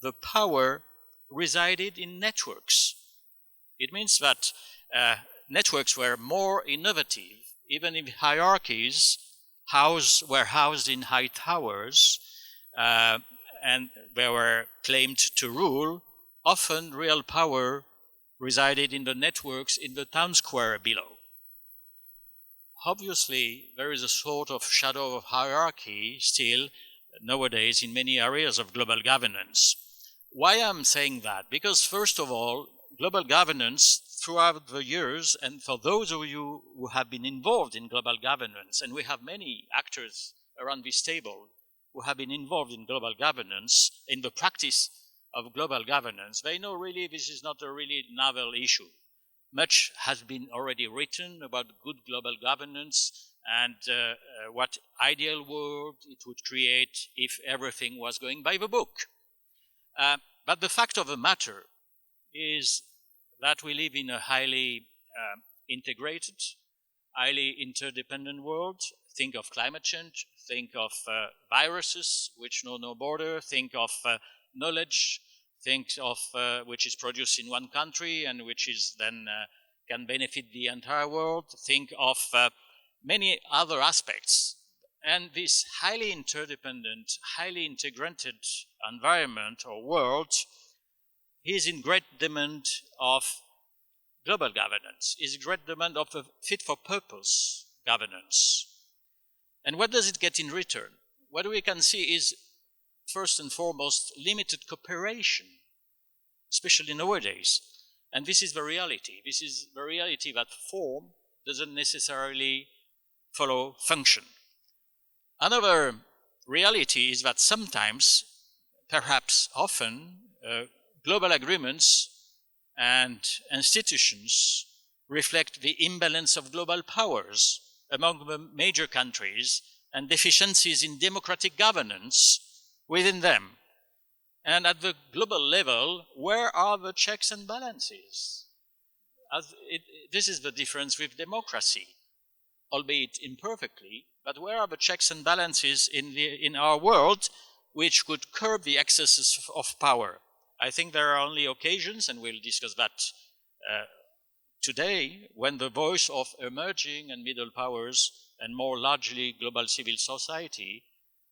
the power resided in networks. It means that networks were more innovative, even if hierarchies were housed in high towers, and they were claimed to rule. Often real power resided in the networks in the town square below. Obviously, there is a sort of shadow of hierarchy still nowadays in many areas of global governance. Why I'm saying that? Because first of all, global governance throughout the years, and for those of you who have been involved in global governance, and we have many actors around this table who have been involved in global governance, in the practice of global governance, they know really this is not a really novel issue. Much has been already written about good global governance and what ideal world it would create if everything was going by the book. But the fact of the matter is that we live in a highly integrated, highly interdependent world. Think of climate change, think of viruses which know no border, think of knowledge, think of which is produced in one country and which is then can benefit the entire world, think of many other aspects. And this highly interdependent, highly integrated environment or world is in great demand of global governance, is in great demand of a fit-for-purpose governance. And what does it get in return? What we can see is, first and foremost, limited cooperation, especially nowadays. And this is the reality. This is the reality that form doesn't necessarily follow function. Another reality is that sometimes, perhaps often, global agreements and institutions reflect the imbalance of global powers among the major countries and deficiencies in democratic governance within them. And at the global level, where are the checks and balances? This is the difference with democracy, albeit imperfectly, but where are the checks and balances in our world which could curb the excesses of power? I think there are only occasions, and we'll discuss that today, when the voice of emerging and middle powers and more largely global civil society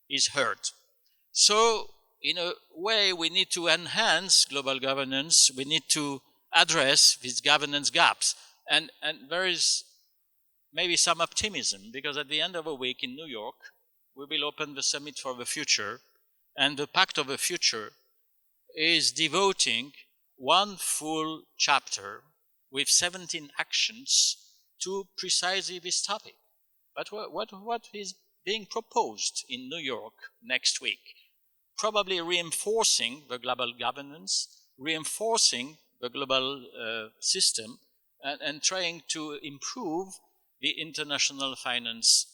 is heard. So, in a way, we need to enhance global governance. We need to address these governance gaps. And there is maybe some optimism, because at the end of the week in New York, we will open the Summit for the Future, and the Pact of the Future is devoting one full chapter with 17 actions to precisely this topic. But what is being proposed in New York next week? Probably reinforcing the global governance, reinforcing the global system, and trying to improve the international finance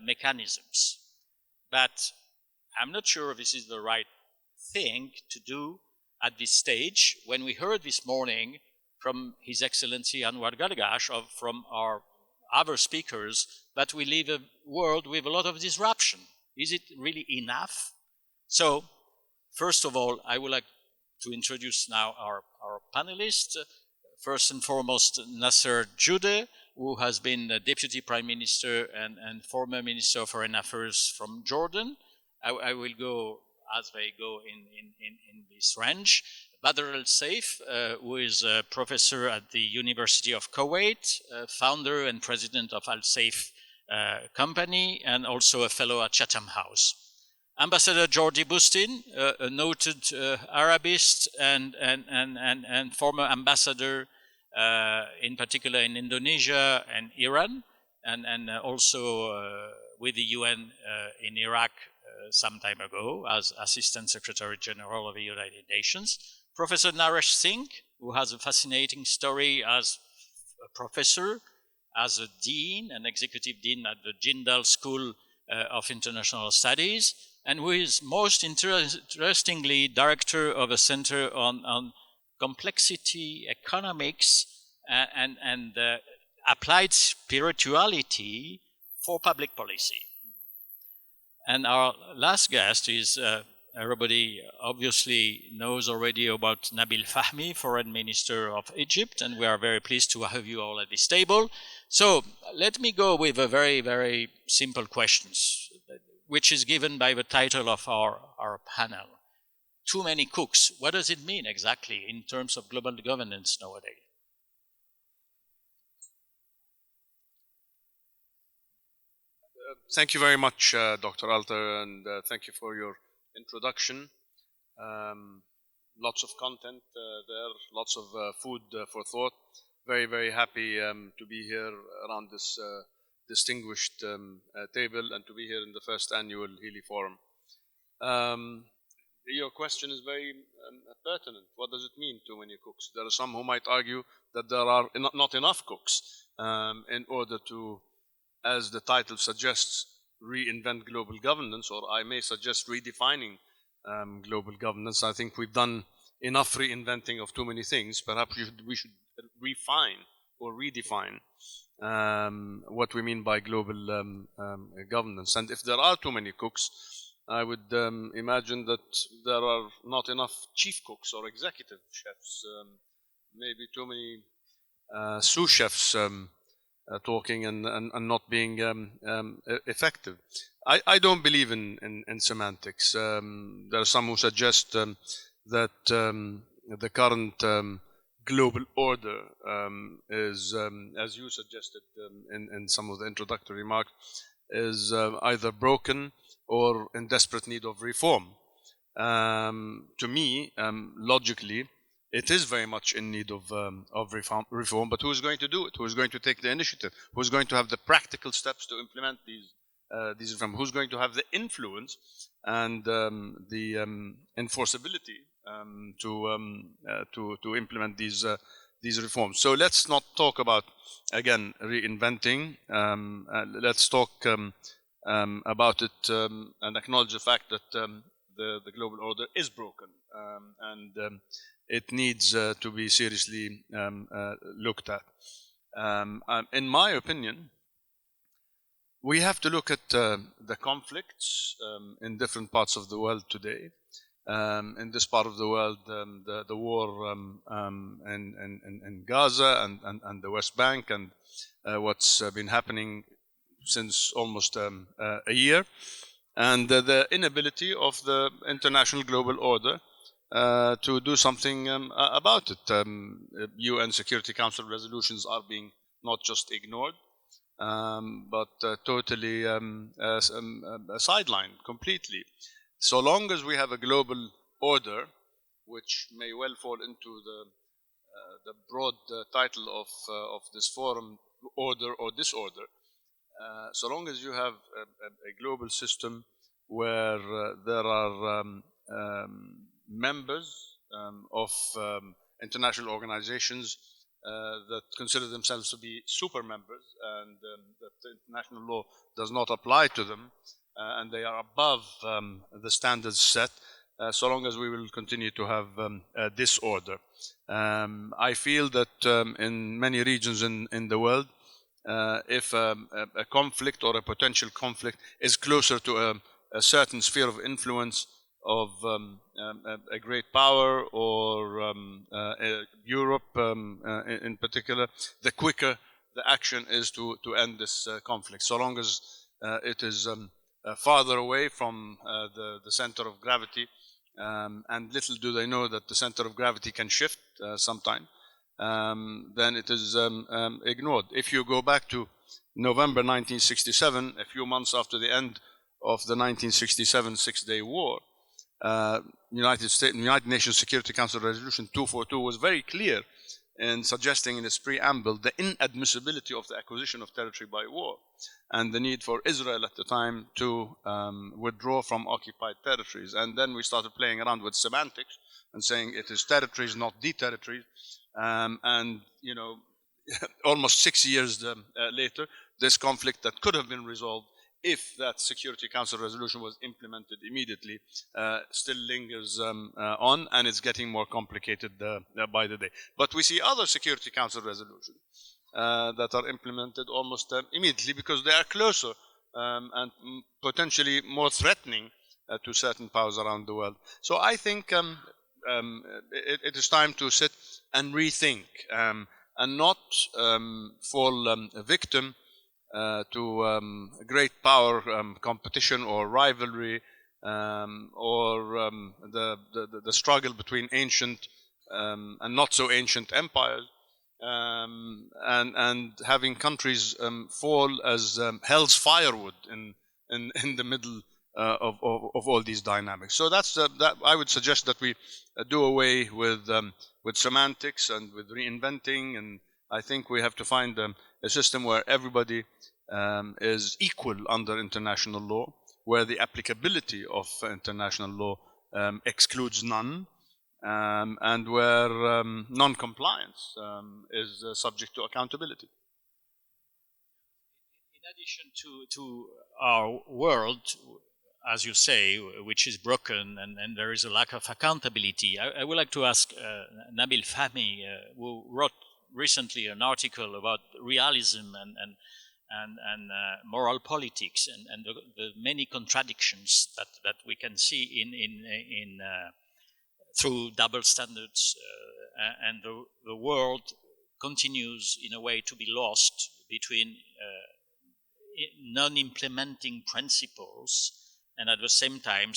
mechanisms. But I'm not sure this is the right thing to do at this stage, when we heard this morning from His Excellency Anwar Gargash, from our other speakers, that we live a world with a lot of disruption. Is it really enough? So, first of all, I would like to introduce now our panelists. First and foremost, Nasser Judeh, who has been Deputy Prime Minister and former Minister of Foreign Affairs from Jordan. I will go as they go in this range. Badr Al-Saif, who is a professor at the University of Kuwait, founder and president of Al-Saif company, and also a fellow at Chatham House. Ambassador György Busztin, a noted Arabist and former ambassador in particular in Indonesia and Iran, and also with the UN in Iraq some time ago as Assistant Secretary General of the United Nations. Professor Naresh Singh, who has a fascinating story as a professor, as a dean, an executive dean at the Jindal School of International Studies, and who is most interestingly director of a center on complexity economics and applied spirituality for public policy. And our last guest is everybody obviously knows already about Nabil Fahmy, Foreign Minister of Egypt, and we are very pleased to have you all at this table. So let me go with a very, very simple questions, which is given by the title of our panel. Too many cooks. What does it mean exactly in terms of global governance nowadays? Thank you very much, Dr. Alter, and thank you for your introduction. Lots of content there, lots of food for thought. Very, very happy to be here around this distinguished table and to be here in the first annual Hili Forum. Your question is very pertinent. What does it mean, too many cooks? There are some who might argue that there are not enough cooks in order to, as the title suggests, reinvent global governance, or I may suggest redefining global governance. I think we've done enough reinventing of too many things. Perhaps we should refine or redefine what we mean by global governance. And if there are too many cooks, I would imagine that there are not enough chief cooks or executive chefs, maybe too many sous chefs talking and not being effective. I don't believe in semantics. There are some who suggest that the current global order is, as you suggested in some of the introductory remarks, is either broken or in desperate need of reform. To me, logically, it is very much in need of reform, but who is going to do it? Who is going to take the initiative? Who is going to have the practical steps to implement these reforms? Who's going to have the influence and the enforceability to implement these reforms? So let's not talk about, again, reinventing. Let's talk about it and acknowledge the fact that the global order is broken and it needs to be seriously looked at. In my opinion, we have to look at the conflicts in different parts of the world today. In this part of the world, the war in Gaza and the West Bank and what's been happening since almost a year, and the inability of the international global order to do something about it. UN Security Council resolutions are being not just ignored, but totally sidelined completely. So long as we have a global order, which may well fall into the broad title of this forum, order or disorder, so long as you have a global system where there are members of international organizations that consider themselves to be super members and that the international law does not apply to them and they are above the standards set, so long as we will continue to have disorder. I feel that in many regions in the world, if a conflict or a potential conflict is closer to a certain sphere of influence of a great power or Europe in particular, the quicker the action is to end this conflict. So long as it is farther away from the center of gravity, and little do they know that the center of gravity can shift sometime, then it is ignored. If you go back to November 1967, a few months after the end of the 1967 Six-Day War, United Nations Security Council Resolution 242 was very clear in suggesting in its preamble the inadmissibility of the acquisition of territory by war and the need for Israel at the time to withdraw from occupied territories. And then we started playing around with semantics and saying it is territories, not the territories. And, you know, almost 6 years later, this conflict that could have been resolved if that Security Council resolution was implemented immediately, still lingers on, and it's getting more complicated by the day. But we see other Security Council resolutions that are implemented almost immediately because they are closer and potentially more threatening to certain powers around the world. So I think it is time to sit and rethink and not fall a victim to great power competition or rivalry or the struggle between ancient and not so ancient empires, and having countries fall as hell's firewood in the middle of all these dynamics. So that's that I would suggest that we do away with semantics and with reinventing, and I think we have to find a system where everybody is equal under international law, where the applicability of international law excludes none, and where non-compliance is subject to accountability. In addition to our world, as you say, which is broken and there is a lack of accountability, I would like to ask Nabil Fahmy, who wrote recently an article about realism and moral politics and the many contradictions that we can see in through double standards, and the world continues in a way to be lost between non-implementing principles and at the same time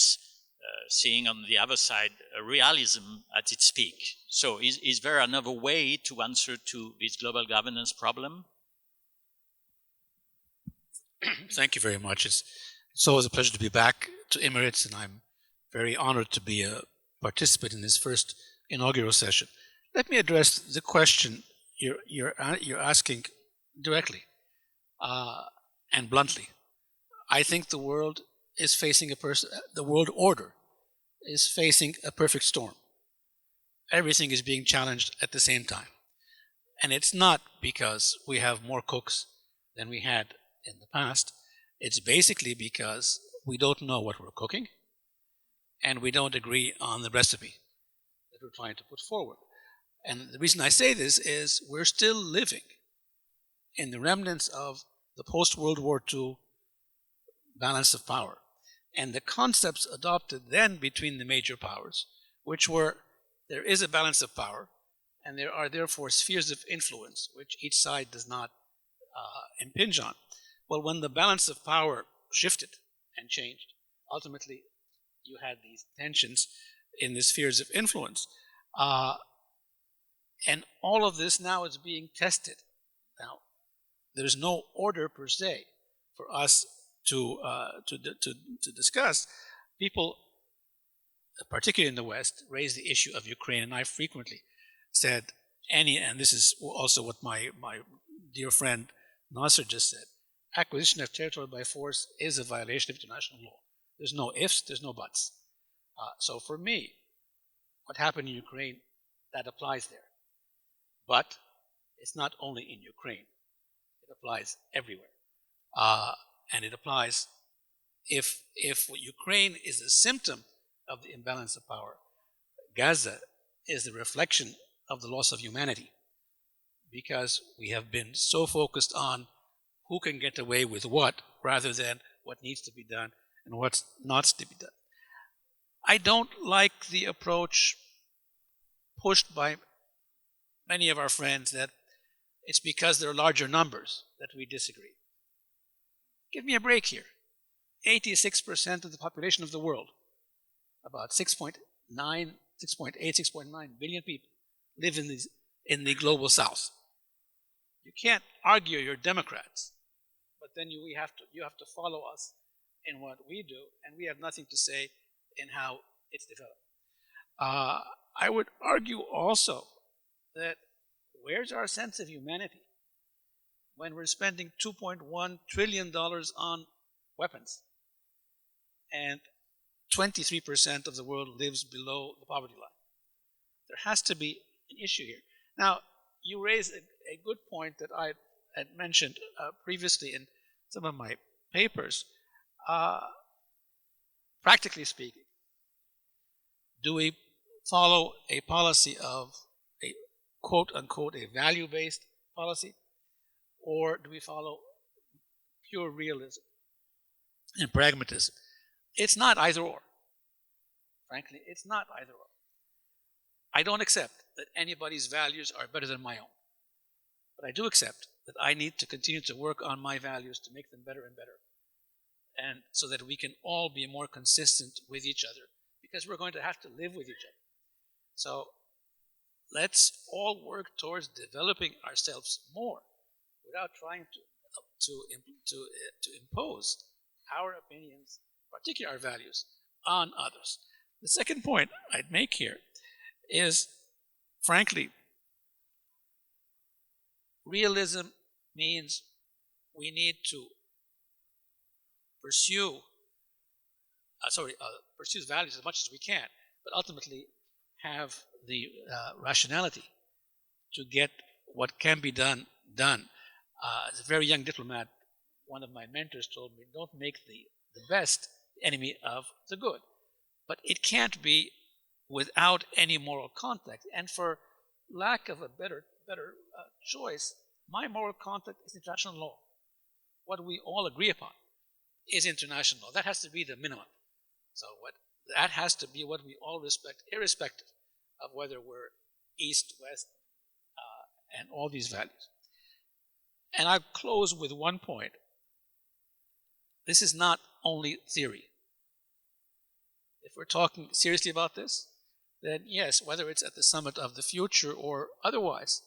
seeing on the other side a realism at its peak. So is there another way to answer to this global governance problem? Thank you very much. It's always a pleasure to be back to Emirates, and I'm very honored to be a participant in this first inaugural session. Let me address the question you're asking directly and bluntly. I think the world is facing the world order is facing a perfect storm. Everything is being challenged at the same time. And it's not because we have more cooks than we had in the past. It's basically because we don't know what we're cooking and we don't agree on the recipe that we're trying to put forward. And the reason I say this is we're still living in the remnants of the post-World War II balance of power. And the concepts adopted then between the major powers, which were there is a balance of power and there are therefore spheres of influence which each side does not impinge on. Well, when the balance of power shifted and changed, ultimately you had these tensions in the spheres of influence. And all of this now is being tested. Now, there's no order per se for us to discuss. People, particularly in the West, raise the issue of Ukraine, and I frequently said and this is also what my dear friend Nasser just said, acquisition of territory by force is a violation of international law. There's no ifs, there's no buts. So for me, what happened in Ukraine, that applies there. But it's not only in Ukraine. It applies everywhere. And it applies if Ukraine is a symptom of the imbalance of power, Gaza is the reflection of the loss of humanity, because we have been so focused on who can get away with what rather than what needs to be done and what's not to be done. I don't like the approach pushed by many of our friends that it's because there are larger numbers that we disagree. Give me a break here. 86% of the population of the world, about 6.9, 6.8, 6.9 billion people, live in the global south. You can't argue you're Democrats, but then you have to follow us in what we do, and we have nothing to say in how it's developed. I would argue also that where's our sense of humanity when we're spending $2.1 trillion on weapons and 23% of the world lives below the poverty line? There has to be an issue here. Now, you raise a good point that I had mentioned previously in some of my papers. Practically speaking, do we follow a policy of a quote-unquote a value-based policy, or do we follow pure realism and pragmatism? It's not either or. Frankly, it's not either or. I don't accept that anybody's values are better than my own. But I do accept that I need to continue to work on my values to make them better and better. And so that we can all be more consistent with each other, because we're going to have to live with each other. So let's all work towards developing ourselves more without trying to impose our opinions, particularly our values, on others. The second point I'd make here is, frankly, realism means we need to pursue values as much as we can, but ultimately have the rationality to get what can be done. As a very young diplomat, one of my mentors told me, don't make the best enemy of the good. But it can't be without any moral context. And for lack of a better choice, my moral context is international law. What we all agree upon is international law. That has to be the minimum. So that has to be what we all respect, irrespective of whether we're east, west, and all these values. And I'll close with one point. This is not only theory. If we're talking seriously about this, then yes, whether it's at the Summit of the Future or otherwise,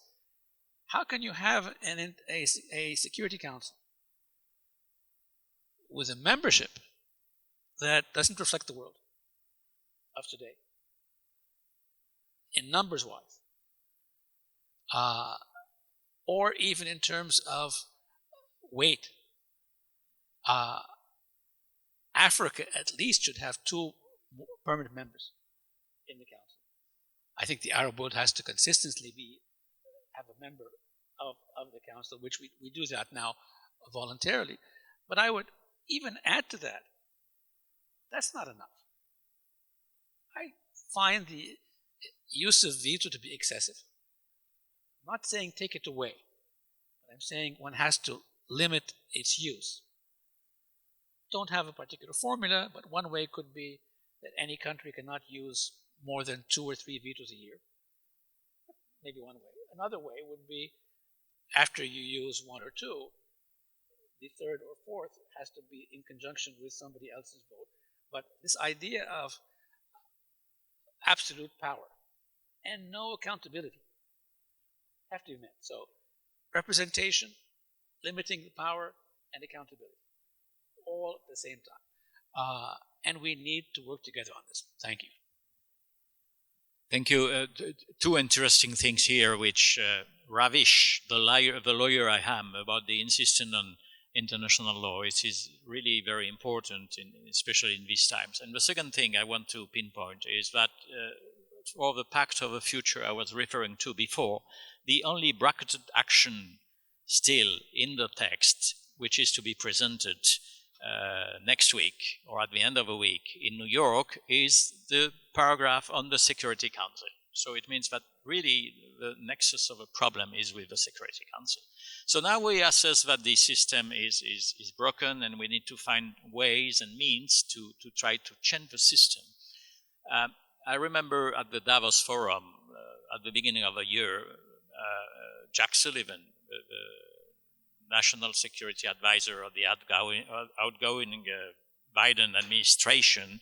how can you have a Security Council with a membership that doesn't reflect the world of today, in numbers-wise, or even in terms of weight? Africa at least should have 2 permanent members in the council. I think the Arab world has to consistently have a member of the council, which we do that now voluntarily. But I would even add to that, that's not enough. I find the use of veto to be excessive. I'm not saying take it away, but I'm saying one has to limit its use. Don't have a particular formula, but one way could be that any country cannot use more than 2 or 3 vetoes a year. Maybe one way. Another way would be, after you use 1 or 2, the 3rd or 4th has to be in conjunction with somebody else's vote. But this idea of absolute power and no accountability have to be met. So representation, limiting the power, and accountability, all at the same time. And we need to work together on this. Thank you. Thank you. 2 interesting things here, which ravish the lawyer I am about the insistence on international law. It is really very important, especially in these times. And the second thing I want to pinpoint is that for the Pact of the Future I was referring to before, the only bracketed action still in the text, which is to be presented next week or at the end of the week in New York, is the paragraph on the Security Council. So it means that really the nexus of a problem is with the Security Council. So now we assess that the system is broken, and we need to find ways and means to try to change the system. I remember at the Davos Forum at the beginning of the year, Jack Sullivan, the National Security Advisor of the outgoing Biden administration,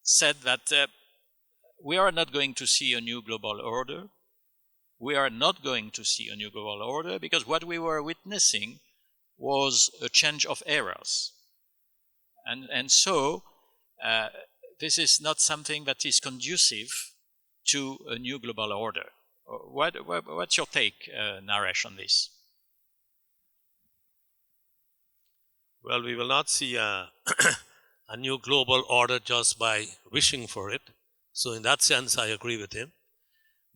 said that we are not going to see a new global order. We are not going to see a new global order because what we were witnessing was a change of eras. And so this is not something that is conducive to a new global order. What's your take, Naresh, on this? Well, we will not see a new global order just by wishing for it. So in that sense, I agree with him.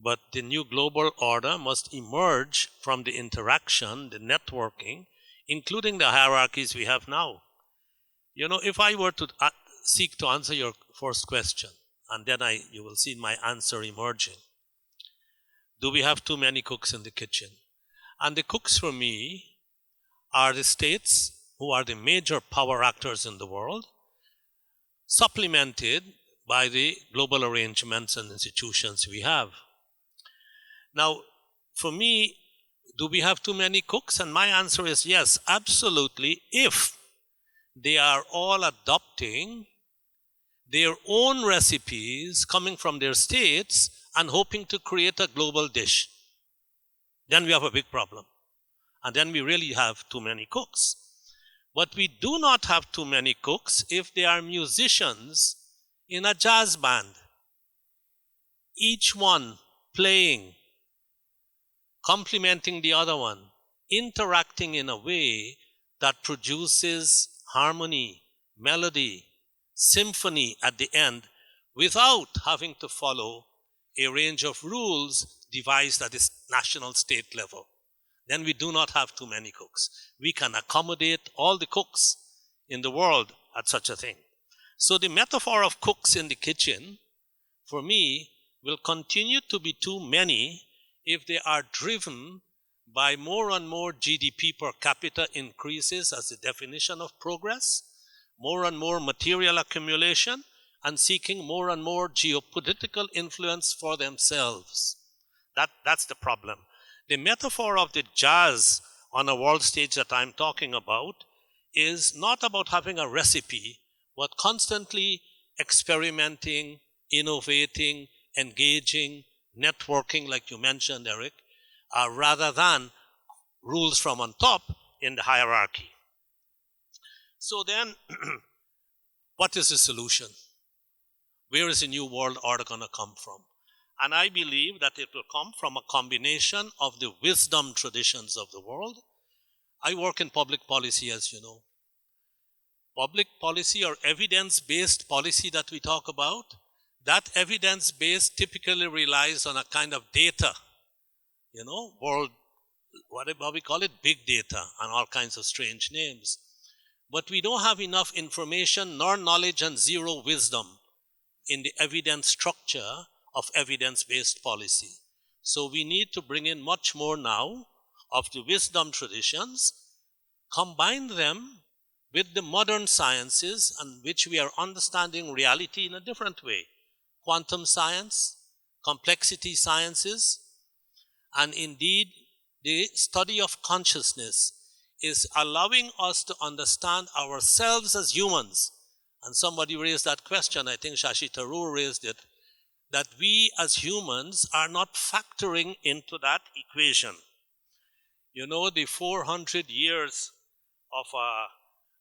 But the new global order must emerge from the interaction, the networking, including the hierarchies we have now. You know, if I were to seek to answer your first question, and then you will see my answer emerging. Do we have too many cooks in the kitchen? And the cooks for me are the states who are the major power actors in the world, supplemented by the global arrangements and institutions we have. Now, for me, do we have too many cooks? And my answer is yes, absolutely, if they are all adopting their own recipes coming from their states and hoping to create a global dish. Then we have a big problem. And then we really have too many cooks. But we do not have too many cooks if they are musicians in a jazz band, each one playing, complementing the other one, interacting in a way that produces harmony, melody, symphony at the end without having to follow a range of rules devised at the national state level. Then we do not have too many cooks. We can accommodate all the cooks in the world at such a thing. So the metaphor of cooks in the kitchen, for me, will continue to be too many if they are driven by more and more GDP per capita increases as the definition of progress, more and more material accumulation, and seeking more and more geopolitical influence for themselves. That's the problem. The metaphor of the jazz on a world stage that I'm talking about is not about having a recipe, but constantly experimenting, innovating, engaging, networking, like you mentioned, Eric, rather than rules from on top in the hierarchy. So then, what is the solution? Where is the new world order going to come from? And I believe that it will come from a combination of the wisdom traditions of the world. I work in public policy, as you know. Public policy or evidence-based policy that we talk about, that evidence-based typically relies on a kind of data, world, what we call it, big data, and all kinds of strange names. But we don't have enough information, nor knowledge, and zero wisdom in the evidence structure of evidence-based policy. So we need to bring in much more now of the wisdom traditions, combine them with the modern sciences in which we are understanding reality in a different way. Quantum science, complexity sciences, and indeed the study of consciousness is allowing us to understand ourselves as humans. And somebody raised that question, I think Shashi Tharoor raised it, that we as humans are not factoring into that equation. The 400 years of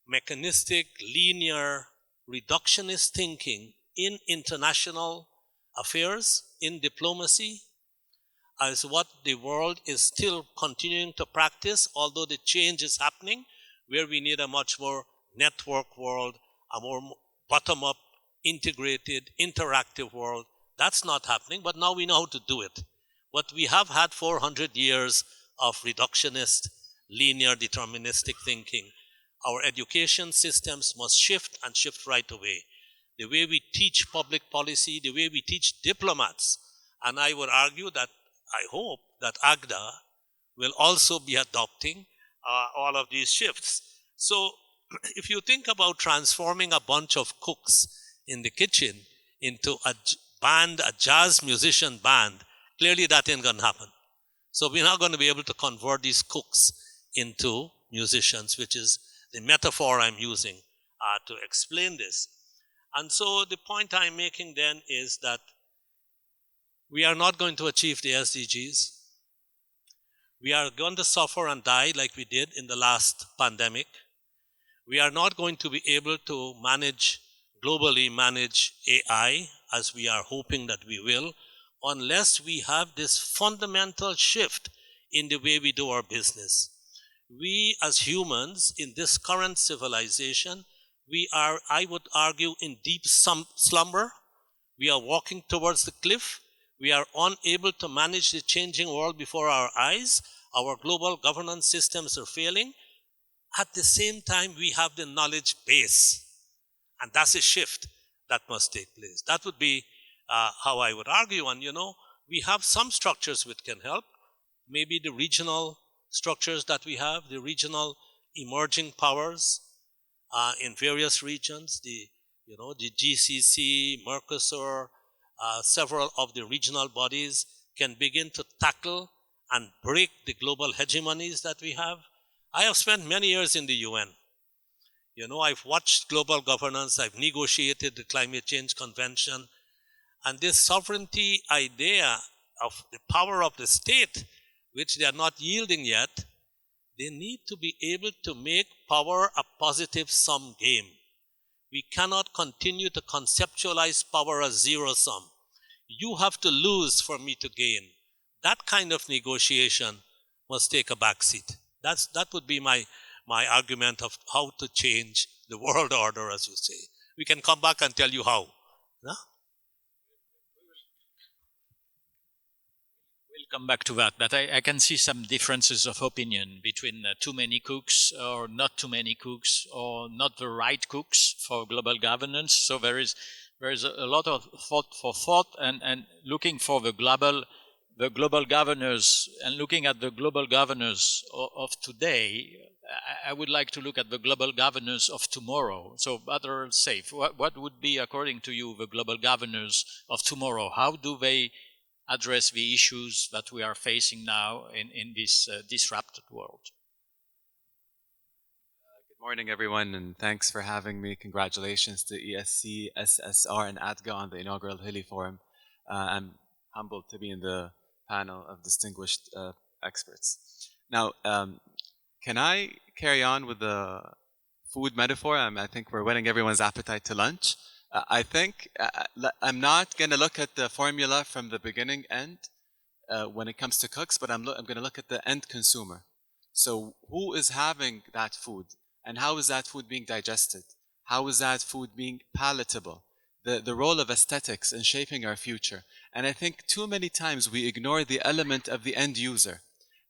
mechanistic, linear, reductionist thinking in international affairs, in diplomacy, is what the world is still continuing to practice, although the change is happening, where we need a much more network world, a more bottom-up, integrated, interactive world. That's not happening, but now we know how to do it. But we have had 400 years of reductionist, linear, deterministic thinking. Our education systems must shift and shift right away. The way we teach public policy, the way we teach diplomats, and I would argue that I hope that AGDA will also be adopting all of these shifts. So if you think about transforming a bunch of cooks in the kitchen into a band, a jazz musician band, clearly that ain't going to happen. So we're not going to be able to convert these cooks into musicians, which is the metaphor I'm using to explain this. And so the point I'm making then is that we are not going to achieve the SDGs. We are going to suffer and die like we did in the last pandemic. We are not going to be able to globally manage AI, as we are hoping that we will, unless we have this fundamental shift in the way we do our business. We as humans in this current civilization, we are, I would argue, in deep slumber. We are walking towards the cliff. We are unable to manage the changing world before our eyes. Our global governance systems are failing. At the same time, we have the knowledge base. And that's a shift that must take place. That would be how I would argue. And we have some structures which can help. Maybe the regional structures that we have, the regional emerging powers in various regions, the the GCC, Mercosur, several of the regional bodies can begin to tackle and break the global hegemonies that we have. I have spent many years in the UN. I've watched global governance, I've negotiated the Climate Change Convention, and this sovereignty idea of the power of the state, which they are not yielding yet, they need to be able to make power a positive sum game. We cannot continue to conceptualize power as zero sum. You have to lose for me to gain. That kind of negotiation must take a backseat. That would be my argument of how to change the world order, as you say. We can come back and tell you how. No? We'll come back to that, but I can see some differences of opinion between too many cooks or not too many cooks or not the right cooks for global governance. So there is a lot of thought and looking for the global governors and looking at the global governors of today. I would like to look at the global governors of tomorrow. So, Al-Saif, what would be, according to you, the global governors of tomorrow? How do they address the issues that we are facing now in this disrupted world? Good morning, everyone, and thanks for having me. Congratulations to ESC, SSR, and AGDA on the inaugural Hili Forum. I'm humbled to be in the panel of distinguished experts. Now, can I carry on with the food metaphor? I think we're whetting everyone's appetite to lunch. I think I'm not going to look at the formula from the beginning end when it comes to cooks, but I'm going to look at the end consumer. So who is having that food? And how is that food being digested? How is that food being palatable? The role of aesthetics in shaping our future. And I think too many times we ignore the element of the end user.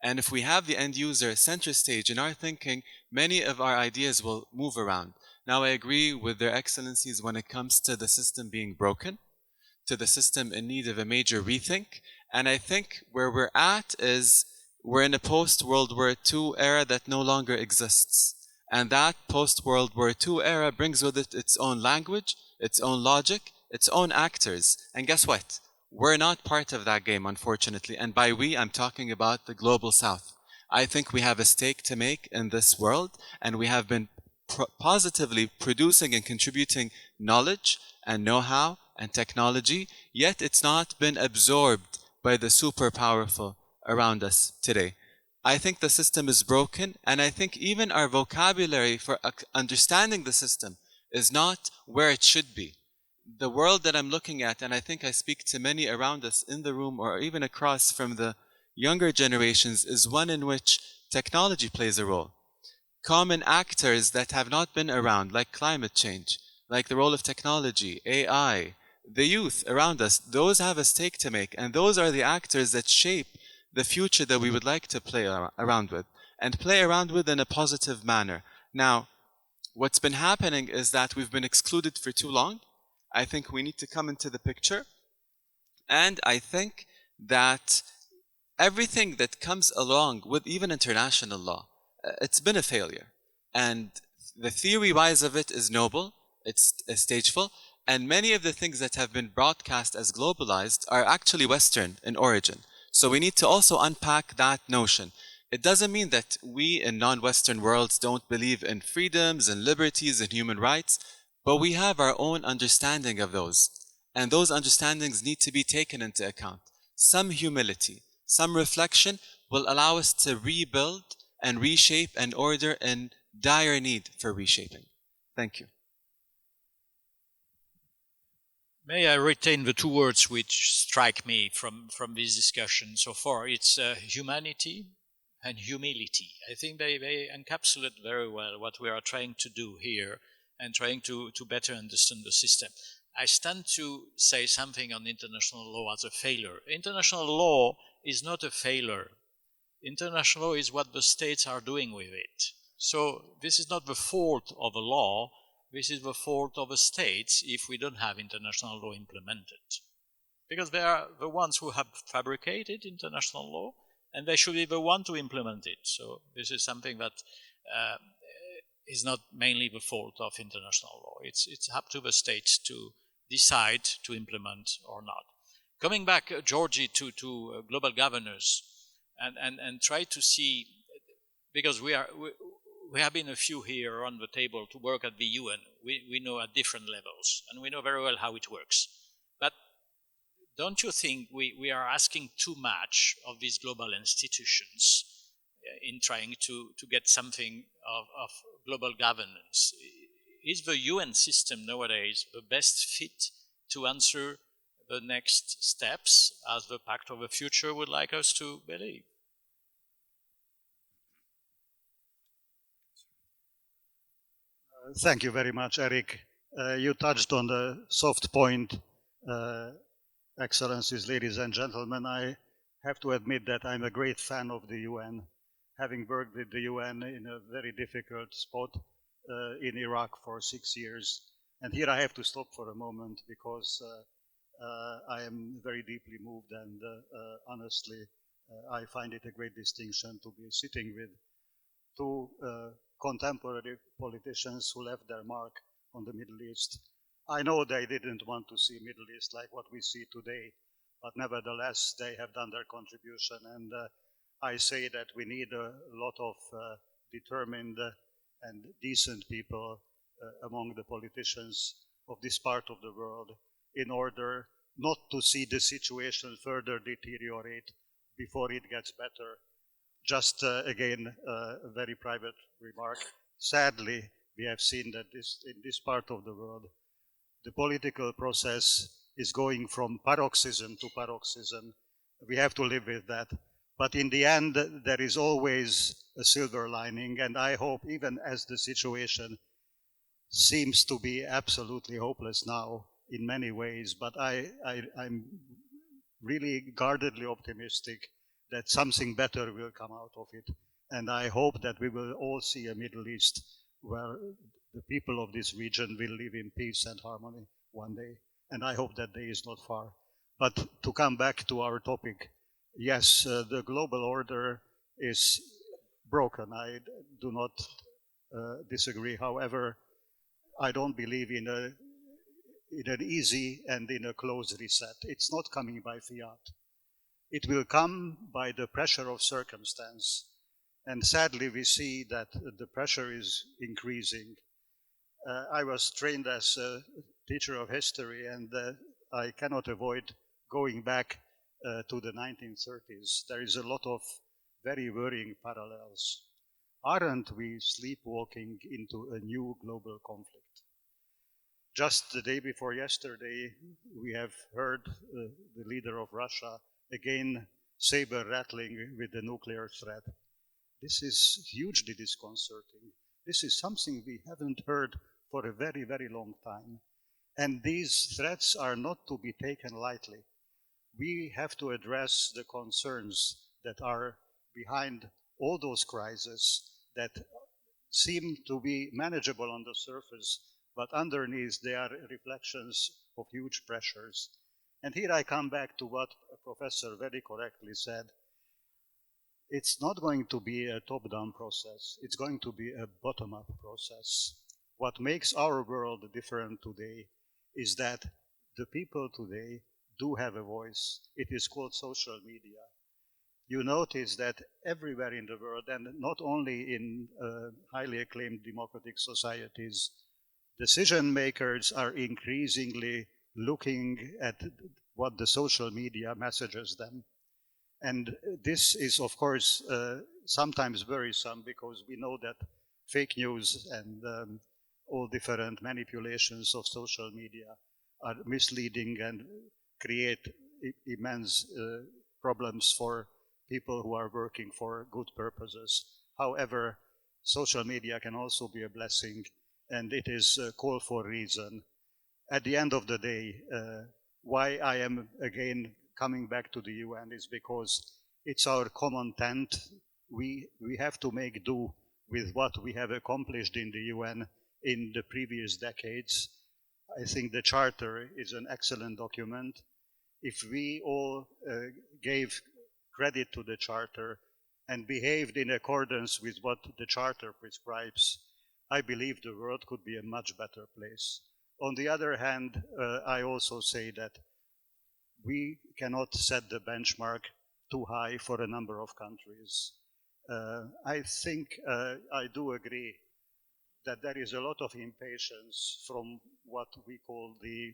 And if we have the end user center stage in our thinking, many of our ideas will move around. Now, I agree with their excellencies when it comes to the system being broken, to the system in need of a major rethink. And I think where we're at is we're in a post-World War II era that no longer exists. And that post-World War II era brings with it its own language, its own logic, its own actors. And guess what? We're not part of that game, unfortunately. And by we, I'm talking about the global south. I think we have a stake to make in this world, and we have been positively producing and contributing knowledge and know-how and technology, yet it's not been absorbed by the super powerful around us today. I think the system is broken, and I think even our vocabulary for understanding the system is not where it should be. The world that I'm looking at, and I think I speak to many around us in the room or even across from the younger generations, is one in which technology plays a role. Common actors that have not been around, like climate change, like the role of technology, AI, the youth around us, those have a stake to make, and those are the actors that shape the future that we would like to play around with, and play around with in a positive manner. Now, what's been happening is that we've been excluded for too long. I think we need to come into the picture, and I think that everything that comes along with even international law, it's been a failure. And the theory-wise of it is noble, it's stageful, and many of the things that have been broadcast as globalized are actually Western in origin. So we need to also unpack that notion. It doesn't mean that we in non-Western worlds don't believe in freedoms and liberties and human rights, but we have our own understanding of those. And those understandings need to be taken into account. Some humility, some reflection will allow us to rebuild and reshape an order in dire need for reshaping. Thank you. May I retain the two words which strike me from this discussion so far? It's humanity and humility. I think they encapsulate very well what we are trying to do here and trying to better understand the system. I stand to say something on international law as a failure. International law is not a failure. International law is what the states are doing with it. So this is not the fault of the law. This is the fault of the states if we don't have international law implemented. Because they are the ones who have fabricated international law, and they should be the one to implement it. So this is something that is not mainly the fault of international law. It's up to the states to decide to implement or not. Coming back, György, to global governors, and try to see, because we have been a few here on the table to work at the UN. We know at different levels, and we know very well how it works. But don't you think we are asking too much of these global institutions in trying to get something of global governance? Is the UN system nowadays the best fit to answer the next steps as the Pact of the Future would like us to believe? Thank you very much, Eric. You touched on the soft point. Excellencies, ladies and gentlemen, I have to admit that I'm a great fan of the UN, having worked with the UN in a very difficult spot in Iraq for 6 years. And here I have to stop for a moment because I am very deeply moved, and honestly, I find it a great distinction to be sitting with two contemporary politicians who left their mark on the Middle East. I know they didn't want to see Middle East like what we see today, but nevertheless, they have done their contribution. And I say that we need a lot of determined and decent people among the politicians of this part of the world in order not to see the situation further deteriorate before it gets better. Just again, a very private remark. Sadly, we have seen that in this part of the world, the political process is going from paroxysm to paroxysm. We have to live with that. But in the end, there is always a silver lining, and I hope, even as the situation seems to be absolutely hopeless now in many ways, but I'm really guardedly optimistic that something better will come out of it. And I hope that we will all see a Middle East where the people of this region will live in peace and harmony one day. And I hope that day is not far. But to come back to our topic, yes, the global order is broken. I do not disagree. However, I don't believe in an easy and in a close reset. It's not coming by fiat. It will come by the pressure of circumstance. And sadly, we see that the pressure is increasing. I was trained as a teacher of history, and I cannot avoid going back to the 1930s. There is a lot of very worrying parallels. Aren't we sleepwalking into a new global conflict? Just the day before yesterday, we have heard the leader of Russia again saber rattling with the nuclear threat. This is hugely disconcerting. This is something we haven't heard for a very, very long time. And these threats are not to be taken lightly. We have to address the concerns that are behind all those crises that seem to be manageable on the surface, but underneath they are reflections of huge pressures. And here I come back to what a professor very correctly said. It's not going to be a top-down process. It's going to be a bottom-up process. What makes our world different today is that the people today do have a voice. It is called social media. You notice that everywhere in the world, and not only in highly acclaimed democratic societies, decision makers are increasingly looking at what the social media messages them. And this is, of course, sometimes worrisome because we know that fake news and all different manipulations of social media are misleading and create immense problems for people who are working for good purposes. However, social media can also be a blessing, and it is a call for reason. At the end of the day, why I am again coming back to the UN is because it's our common tent. We have to make do with what we have accomplished in the UN in the previous decades. I think the Charter is an excellent document. If we all gave credit to the Charter and behaved in accordance with what the Charter prescribes, I believe the world could be a much better place. On the other hand, I also say that we cannot set the benchmark too high for a number of countries. I think I do agree that there is a lot of impatience from what we call the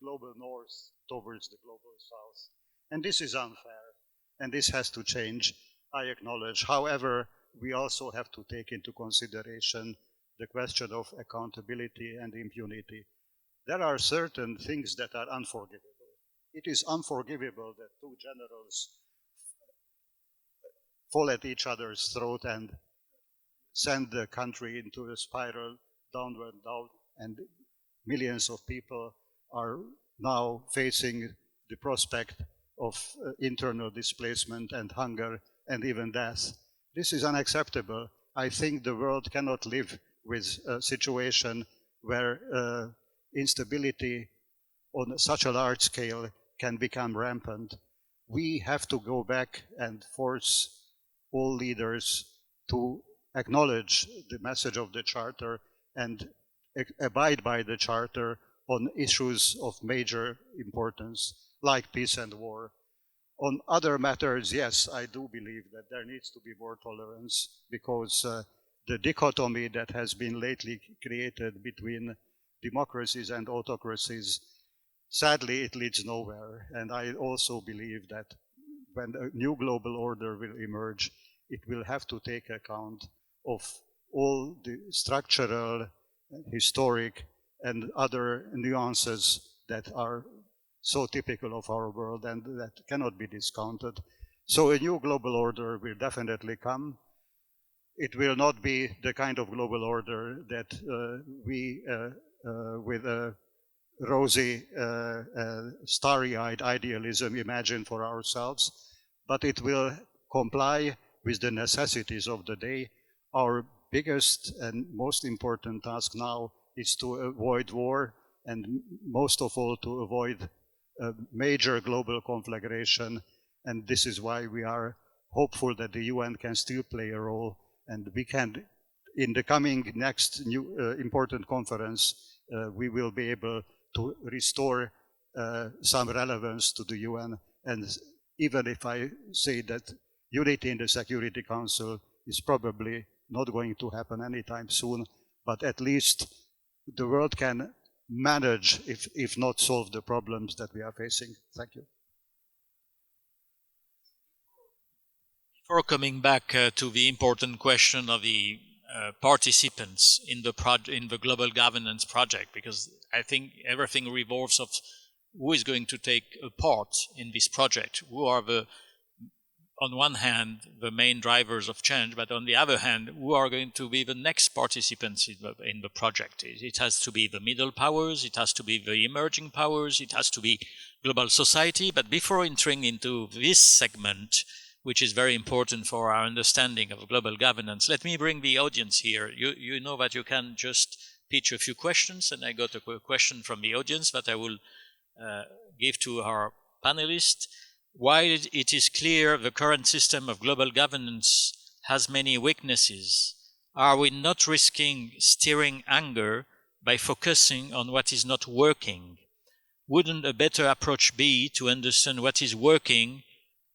global north towards the global south. And this is unfair, and this has to change, I acknowledge. However, we also have to take into consideration the question of accountability and impunity. There are certain things that are unforgivable. It is unforgivable that two generals fall at each other's throat and send the country into a spiral downward down, and millions of people are now facing the prospect of internal displacement and hunger and even death. This is unacceptable. I think the world cannot live with a situation where instability on such a large scale can become rampant. We have to go back and force all leaders to acknowledge the message of the Charter and abide by the Charter on issues of major importance, like peace and war. On other matters, yes, I do believe that there needs to be more tolerance, because the dichotomy that has been lately created between democracies and autocracies, sadly, it leads nowhere. And I also believe that when a new global order will emerge, it will have to take account of all the structural, historic, and other nuances that are so typical of our world and that cannot be discounted. So a new global order will definitely come. It will not be the kind of global order that we, with a rosy, starry-eyed idealism, imagine for ourselves, but it will comply with the necessities of the day. Our biggest and most important task now is to avoid war, and most of all to avoid a major global conflagration. And this is why we are hopeful that the UN can still play a role, and we can, in the coming next new important conference, we will be able to restore some relevance to the UN. And even if I say that unity in the Security Council is probably not going to happen anytime soon, but at least the world can manage, if not solve, the problems that we are facing. Thank you. Before coming back to the important question of the participants in the global governance project, because I think everything revolves of who is going to take a part in this project, who are the, on one hand, the main drivers of change, but on the other hand, who are going to be the next participants in the project. It has to be the middle powers, it has to be the emerging powers, it has to be global society. But before entering into this segment, which is very important for our understanding of global governance, let me bring the audience here. You know that you can just pitch a few questions, and I got a question from the audience that I will give to our panelists. While it is clear the current system of global governance has many weaknesses, are we not risking stirring anger by focusing on what is not working? Wouldn't a better approach be to understand what is working,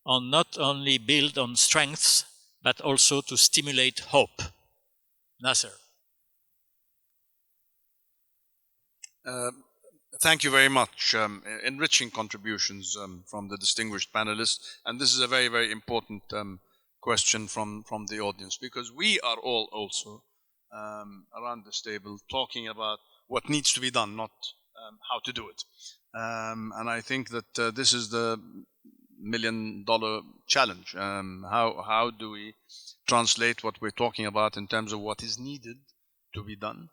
and not only build on strengths, but also to stimulate hope? Nasser. Thank you very much. Enriching contributions from the distinguished panelists. And this is a very, very important question from the audience, because we are all also around this table talking about what needs to be done, not how to do it. And I think that this is the million-dollar challenge. How do we translate what we're talking about in terms of what is needed to be done?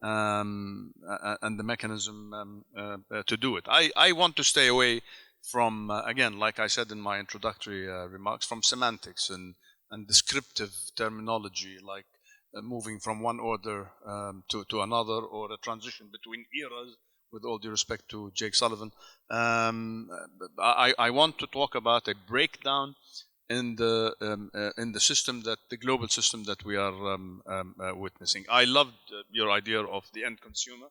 And the mechanism to do it. I want to stay away from, again, like I said in my introductory remarks, from semantics and descriptive terminology, like moving from one order to another, or a transition between eras, with all due respect to Jake Sullivan. I want to talk about a breakdown in the system the global system that we are witnessing. I loved your idea of the end consumer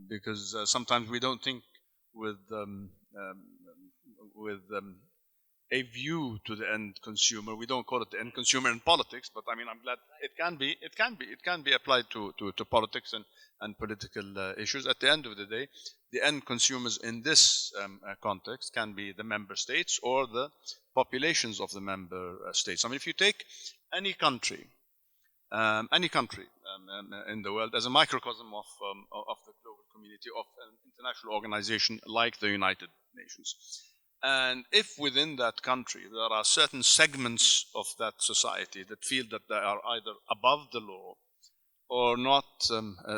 because sometimes we don't think with a view to the end consumer. We don't call it the end consumer in politics, but I mean, I'm glad it can be applied to politics and political issues. At the end of the day, the end consumers in this context can be the member states or the populations of the member states. I mean, if you take any country in the world as a microcosm of the global community, of an international organization like the United Nations, and if within that country there are certain segments of that society that feel that they are either above the law or not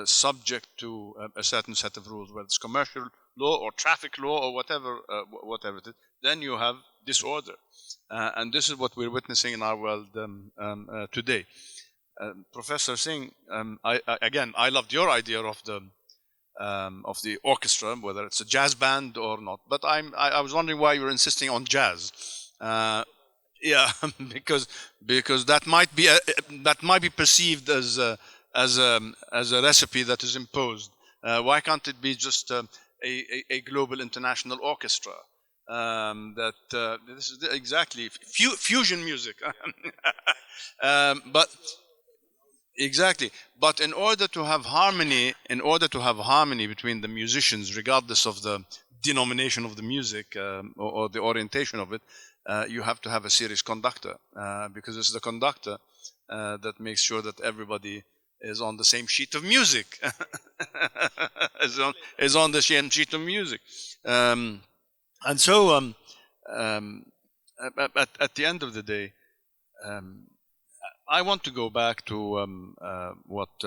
subject to a certain set of rules, whether it's commercial law or traffic law or whatever it is, then you have disorder. And this is what we're witnessing in our world today. Professor Singh, I loved your idea of the orchestra, whether it's a jazz band or not. But I was wondering why you're insisting on jazz. Yeah, because that might be perceived as a recipe that is imposed. Why can't it be just a global international orchestra? This is exactly fusion music. But exactly. But in order to have harmony between the musicians, regardless of the denomination of the music or the orientation of it, you have to have a serious conductor because it's the conductor that makes sure that everybody is on the same sheet of music. is on the same sheet of music. And so at the end of the day, I want to go back to what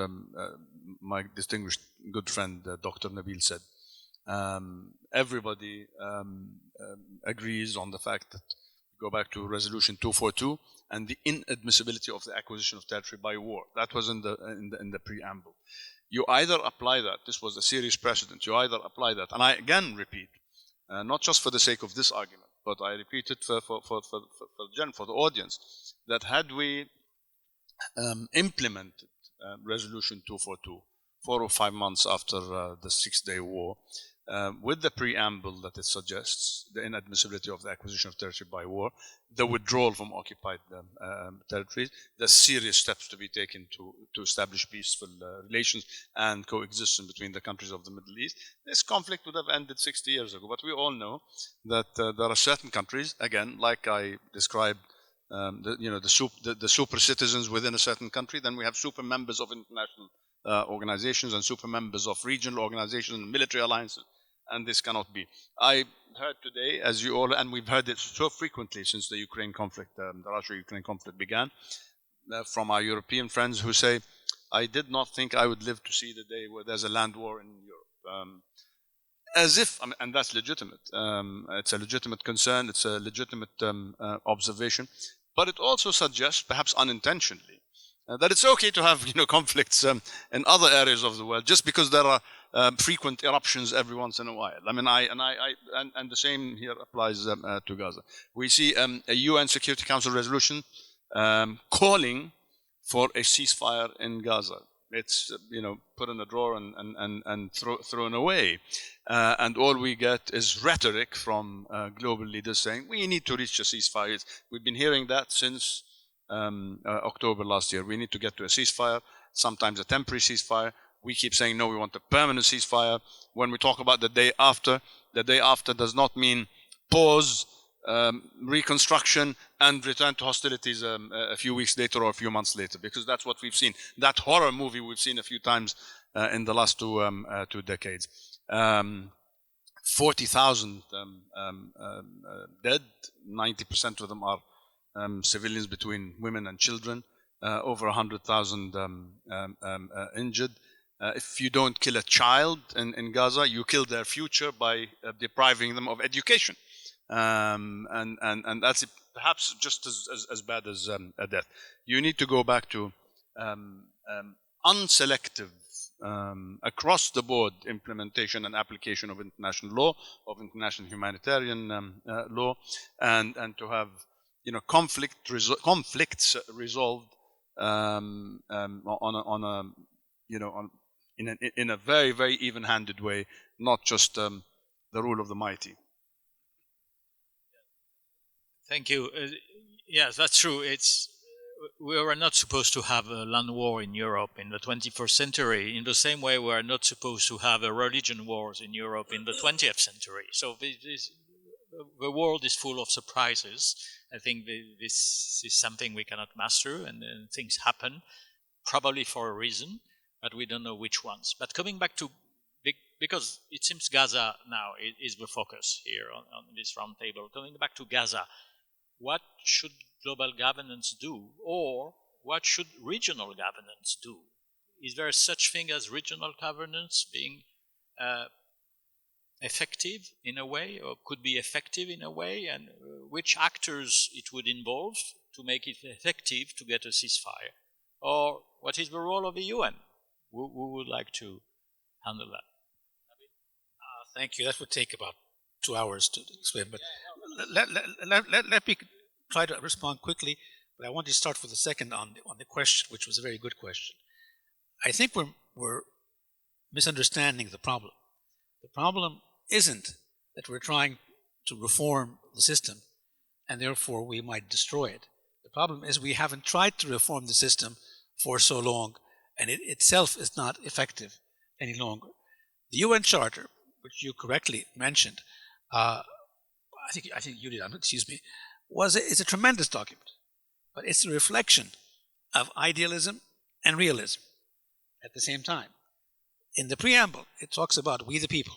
my distinguished good friend Dr. Nabil said. Everybody agrees on the fact that go back to Resolution 242 and the inadmissibility of the acquisition of territory by war. That was in the preamble. You either apply that. This was a serious precedent. You either apply that, and I again repeat, not just for the sake of this argument, but I repeat it for the audience, that had we implemented Resolution 242 4 or 5 months after the Six-Day War, with the preamble that it suggests, the inadmissibility of the acquisition of territory by war, the withdrawal from occupied territories, the serious steps to be taken to establish peaceful relations and coexistence between the countries of the Middle East, this conflict would have ended 60 years ago. But we all know that there are certain countries, again, like I described, the super citizens within a certain country, then we have super members of international organizations and super members of regional organizations and military alliances, and this cannot be. I heard today, as you all, and we've heard it so frequently since the Ukraine conflict, the Russia-Ukraine conflict began, from our European friends who say, I did not think I would live to see the day where there's a land war in Europe. As if, and that's legitimate. It's a legitimate concern, it's a legitimate observation, but it also suggests, perhaps unintentionally, that it's okay to have conflicts in other areas of the world just because there are frequent eruptions every once in a while. I mean, and the same here applies to Gaza. We see a UN Security Council resolution calling for a ceasefire in Gaza. It's put in a drawer and thrown away, and all we get is rhetoric from global leaders saying we need to reach a ceasefire. We've been hearing that since October last year. We need to get to a ceasefire, sometimes a temporary ceasefire. We keep saying no, we want a permanent ceasefire. When we talk about the day after does not mean pause, reconstruction, and return to hostilities a few weeks later or a few months later, because that's what we've seen. That horror movie we've seen a few times in the last two decades. 40,000 dead, 90% of them are civilians between women and children, over 100,000 injured. If you don't kill a child in Gaza, you kill their future by depriving them of education. And that's perhaps just as bad as a death. You need to go back to unselective, across the board implementation and application of international law, of international humanitarian law, and to have conflicts resolved in a very, very even-handed way, not just the rule of the mighty. Thank you. Yes, that's true. We are not supposed to have a land war in Europe in the 21st century, in the same way we are not supposed to have a religion wars in Europe in the 20th century. So the world is full of surprises. I think this is something we cannot master, and things happen, probably for a reason, but we don't know which ones. But coming back to, because it seems Gaza now is the focus here on this round table. Coming back to Gaza, what should global governance do, or what should regional governance do? Is there such thing as regional governance being effective in a way, or could be effective in a way, and which actors it would involve to make it effective to get a ceasefire? Or what is the role of the UN? Who would like to handle that? Thank you. That would take about 2 hours to explain, but let me try to respond quickly. But I want to start with the second on the question, which was a very good question. I think we're misunderstanding the problem. The problem isn't that we're trying to reform the system and therefore we might destroy it. The problem is we haven't tried to reform the system for so long, and it itself is not effective any longer. The UN Charter, which you correctly mentioned, I think you did, excuse me, is a tremendous document, but it's a reflection of idealism and realism at the same time. In the preamble, it talks about we the people.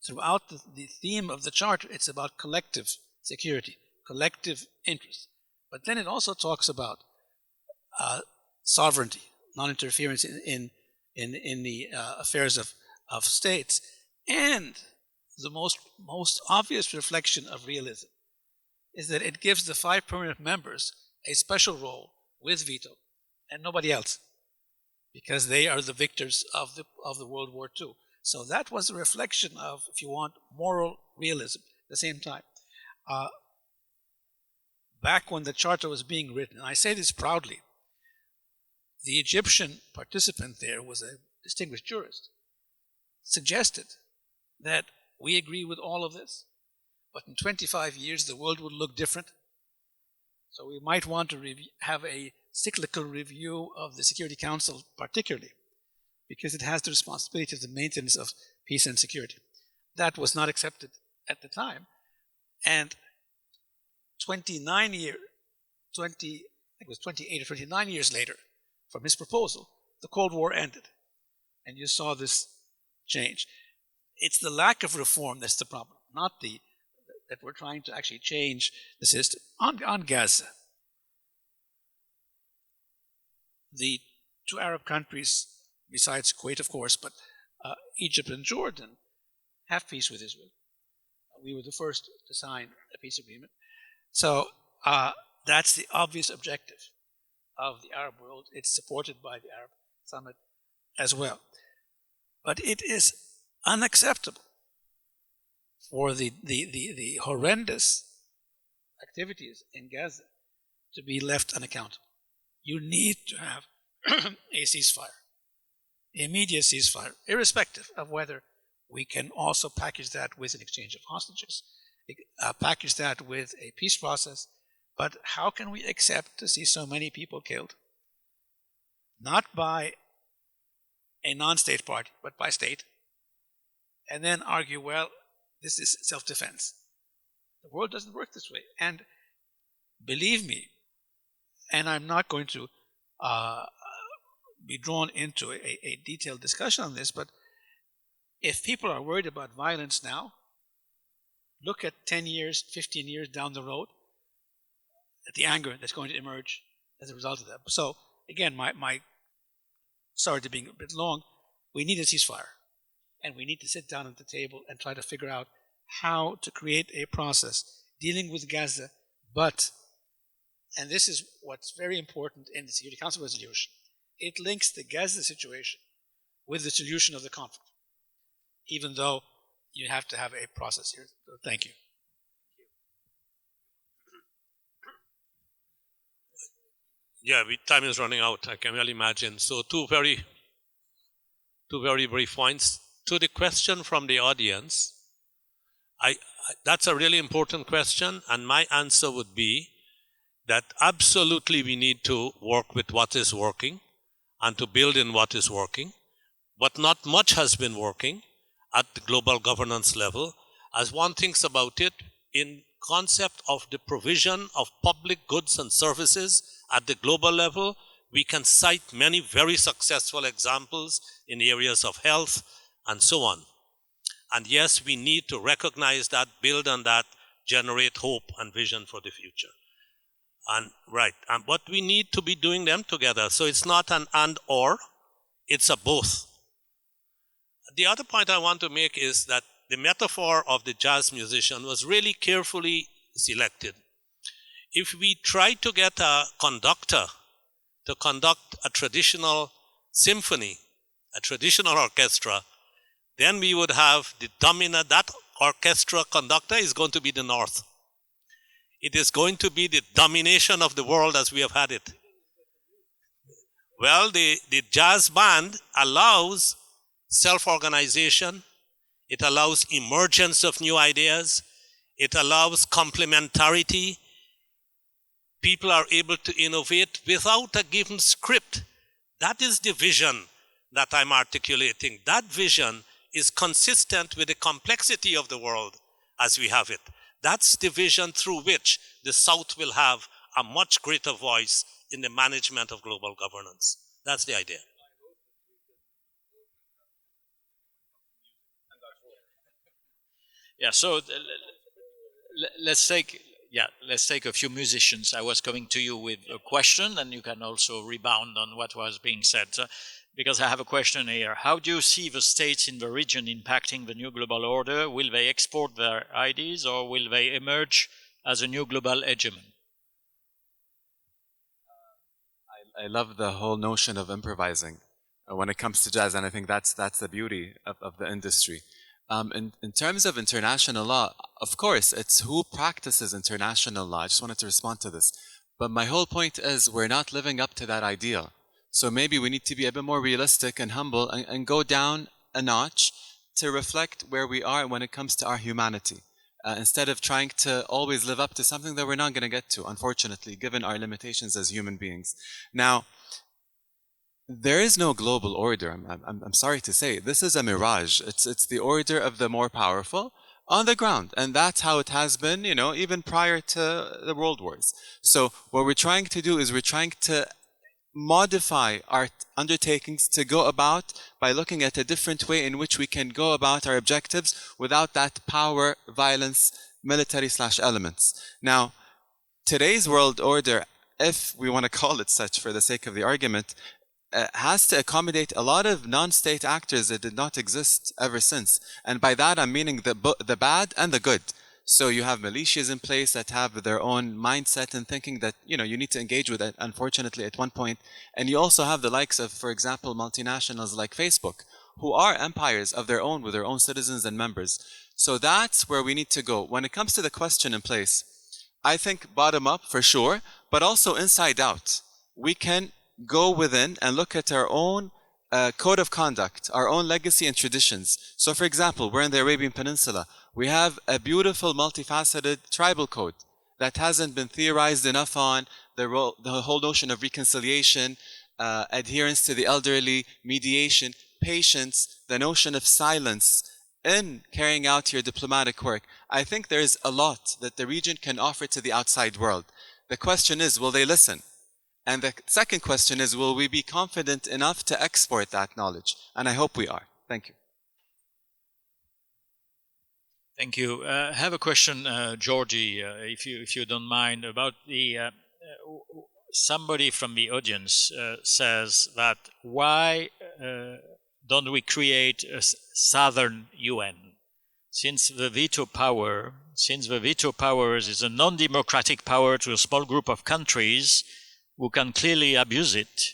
Throughout the theme of the Charter, it's about collective security, collective interest. But then it also talks about sovereignty, non-interference in the affairs of states, and the most obvious reflection of realism is that it gives the 5 permanent members a special role with veto and nobody else, because they are the victors of the World War II. So that was a reflection of, if you want, moral realism at the same time. Back when the Charter was being written, and I say this proudly, the Egyptian participant there was a distinguished jurist, suggested that we agree with all of this, but in 25 years the world would look different. So we might want to have a cyclical review of the Security Council, particularly because it has the responsibility of the maintenance of peace and security. That was not accepted at the time, and 28 or 29 years later from his proposal, the Cold War ended, and you saw this change. It's the lack of reform that's the problem, not that we're trying to actually change the system. On Gaza, the 2 Arab countries, besides Kuwait, of course, but Egypt and Jordan, have peace with Israel. We were the first to sign a peace agreement. So that's the obvious objective of the Arab world. It's supported by the Arab Summit as well. But it is unacceptable for the horrendous activities in Gaza to be left unaccountable. You need to have a ceasefire, immediate ceasefire, irrespective of whether we can also package that with an exchange of hostages, package that with a peace process. But how can we accept to see so many people killed? Not by a non-state party, but by state. And then argue, well, this is self-defense. The world doesn't work this way. And believe me, and I'm not going to be drawn into a detailed discussion on this, but if people are worried about violence now, look at 10 years, 15 years down the road, at the anger that's going to emerge as a result of that. So again, my sorry to being a bit long, we need a ceasefire. And we need to sit down at the table and try to figure out how to create a process dealing with Gaza, but, and this is what's very important in the Security Council resolution, it links the Gaza situation with the solution of the conflict, even though you have to have a process here. So thank you. Yeah, time is running out. I can well imagine. So two very brief points. To the question from the audience, that's a really important question, and my answer would be that absolutely we need to work with what is working and to build in what is working, but not much has been working at the global governance level. As one thinks about it, in concept of the provision of public goods and services at the global level, we can cite many very successful examples in the areas of health and so on. And yes, we need to recognize that, build on that, generate hope and vision for the future. And but we need to be doing them together. So it's not an and or, it's a both. The other point I want to make is that the metaphor of the jazz musician was really carefully selected. If we try to get a conductor to conduct a traditional symphony, a traditional orchestra, then we would have the dominant, that orchestra conductor is going to be the North. It is going to be the domination of the world as we have had it. Well, the jazz band allows self-organization, it allows emergence of new ideas, it allows complementarity. People are able to innovate without a given script. That is the vision that I'm articulating. That vision is consistent with the complexity of the world as we have it. That's the vision through which the South will have a much greater voice in the management of global governance. That's the idea. Yeah, so let's take a few musicians. I was coming to you with a question, and you can also rebound on what was being said. Because I have a question here. How do you see the states in the region impacting the new global order? Will they export their ideas, or will they emerge as a new global hegemon? I love the whole notion of improvising when it comes to jazz, and I think that's the beauty of the industry. In terms of international law, of course, it's who practices international law. I just wanted to respond to this. But my whole point is we're not living up to that ideal. So maybe we need to be a bit more realistic and humble and go down a notch to reflect where we are when it comes to our humanity. Instead of trying to always live up to something that we're not going to get to, unfortunately, given our limitations as human beings. Now, there is no global order. I'm sorry to say, this is a mirage. It's the order of the more powerful on the ground, and that's how it has been, even prior to the world wars. So what we're trying to do is we're trying to modify our undertakings to go about by looking at a different way in which we can go about our objectives without that power, violence, military/elements. Now, today's world order, if we want to call it such for the sake of the argument, has to accommodate a lot of non-state actors that did not exist ever since. And by that I'm meaning the bad and the good. So you have militias in place that have their own mindset and thinking that, you need to engage with it, unfortunately, at one point. And you also have the likes of, for example, multinationals like Facebook, who are empires of their own with their own citizens and members. So that's where we need to go. When it comes to the question in place, I think bottom up for sure, but also inside out. We can go within and look at our own code of conduct, our own legacy and traditions. So for example, we're in the Arabian Peninsula. We have a beautiful, multifaceted tribal code that hasn't been theorized enough on, the whole notion of reconciliation, adherence to the elderly, mediation, patience, the notion of silence in carrying out your diplomatic work. I think there's a lot that the region can offer to the outside world. The question is, will they listen? And the second question is, will we be confident enough to export that knowledge? And I hope we are. Thank you. Thank you. I have a question, György, if you don't mind, about the somebody from the audience says that why don't we create a southern UN? Since the veto power is a non-democratic power to a small group of countries who can clearly abuse it,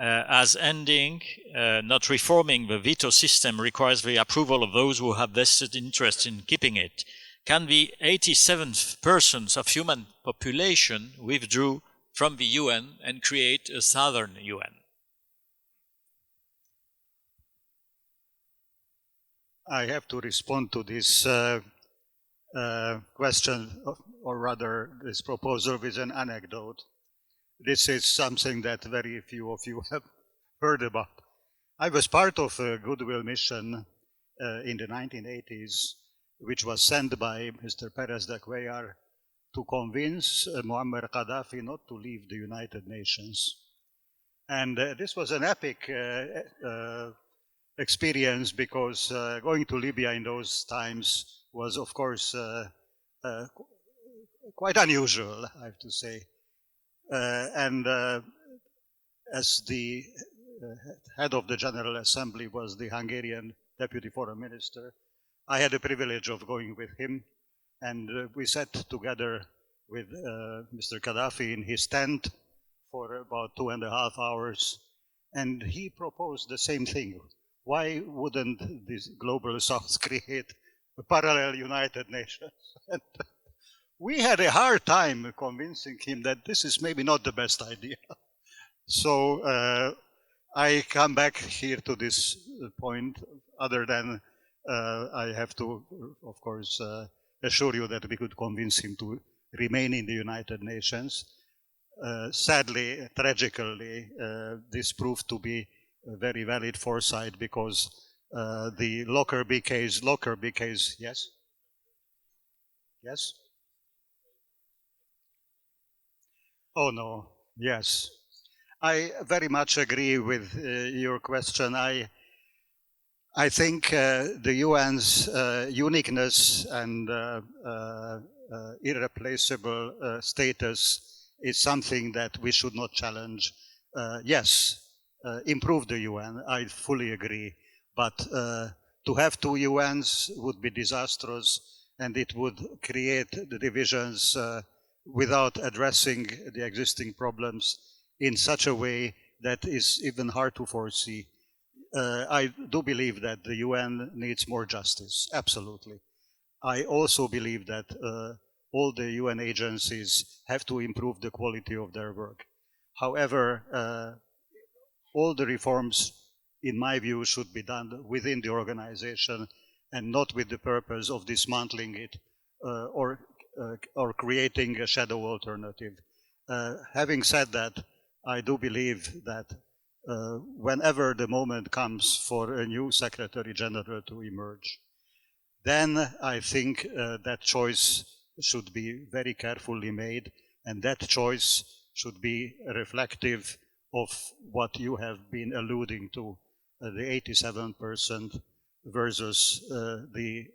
as ending, not reforming the veto system requires the approval of those who have vested interest in keeping it. Can the 87% of human population withdraw from the UN and create a southern UN? I have to respond to this question, or rather this proposal, with an anecdote. This is something that very few of you have heard about. I was part of a goodwill mission in the 1980s, which was sent by Mr. Perez de Cuellar to convince Muammar Gaddafi not to leave the United Nations. And this was an epic experience, because going to Libya in those times was, of course, quite unusual, I have to say. And as the head of the General Assembly was the Hungarian Deputy Foreign Minister, I had the privilege of going with him, and we sat together with Mr. Gaddafi in his tent for about 2.5 hours, and he proposed the same thing. Why wouldn't this global South create a parallel United Nations? And we had a hard time convincing him that this is maybe not the best idea. So I come back here to this point, other than I have to, of course, assure you that we could convince him to remain in the United Nations. Sadly, tragically, this proved to be a very valid foresight, because the Lockerbie case, yes? Yes? Oh no, yes. I very much agree with your question. I think the UN's uniqueness and irreplaceable status is something that we should not challenge. Yes, improve the UN, I fully agree. But to have two UNs would be disastrous, and it would create the divisions without addressing the existing problems in such a way that is even hard to foresee. I do believe that the UN needs more justice, absolutely. I also believe that all the UN agencies have to improve the quality of their work. However, all the reforms, in my view, should be done within the organization and not with the purpose of dismantling it or creating a shadow alternative. Having said that, I do believe that whenever the moment comes for a new Secretary General to emerge, then I think that choice should be very carefully made, and that choice should be reflective of what you have been alluding to, the 87% versus the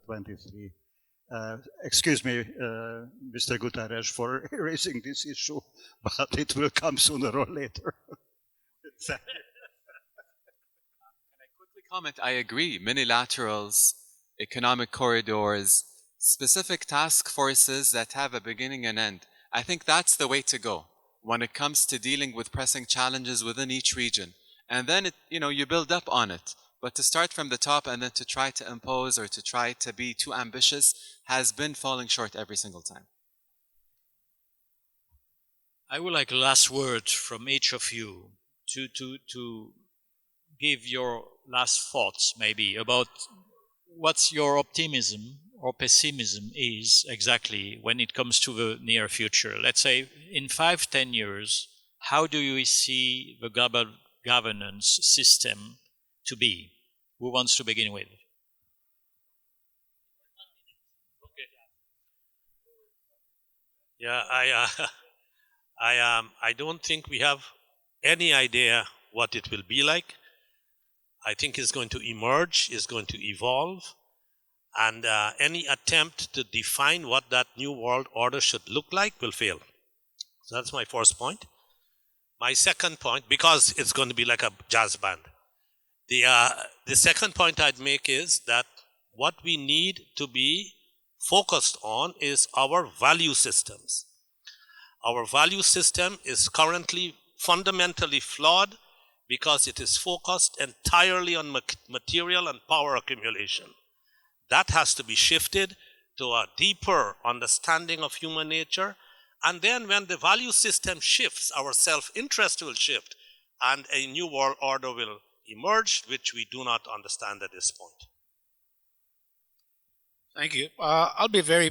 23%. Excuse me, Mr. Guterres, for raising this issue, but it will come sooner or later. Can I quickly comment? I agree. Minilaterals, economic corridors, specific task forces that have a beginning and end. I think that's the way to go when it comes to dealing with pressing challenges within each region. And then, you build up on it. But to start from the top and then to try to impose or to try to be too ambitious has been falling short every single time. I would like a last word from each of you to give your last thoughts maybe about what your optimism or pessimism is exactly when it comes to the near future. Let's say in 5-10 years, how do you see the global governance system to be? Who wants to begin with? Yeah, I don't think we have any idea what it will be like. I think it's going to emerge, it's going to evolve, and any attempt to define what that new world order should look like will fail. So that's my first point. My second point, because it's going to be like a jazz band, the second point I'd make is that what we need to be focused on is our value systems. Our value system is currently fundamentally flawed because it is focused entirely on material and power accumulation. That has to be shifted to a deeper understanding of human nature And then when the value system shifts, our self-interest will shift, and a new world order will emerge, which we do not understand at this point. Thank you. I'll be very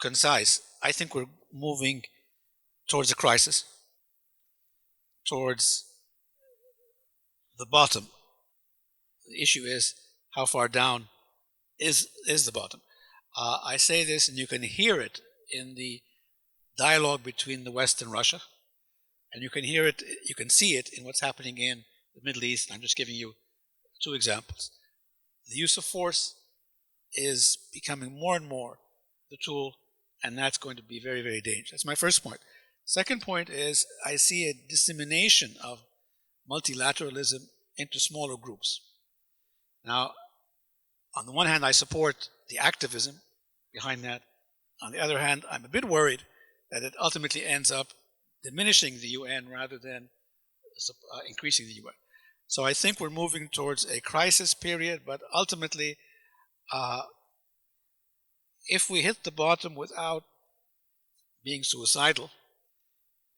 concise. I think we're moving towards a crisis, towards the bottom. The issue is how far down is the bottom. I say this, and you can hear it in the dialogue between the West and Russia, and you can hear it, you can see it in what's happening in the Middle East. I'm just giving you two examples. The use of force is becoming more and more the tool, and that's going to be very, very dangerous. That's my first point. Second point is I see a dissemination of multilateralism into smaller groups. Now, on the one hand, I support the activism behind that. On the other hand, I'm a bit worried that it ultimately ends up diminishing the UN rather than increasing the UN. So I think we're moving towards a crisis period, but ultimately, if we hit the bottom without being suicidal,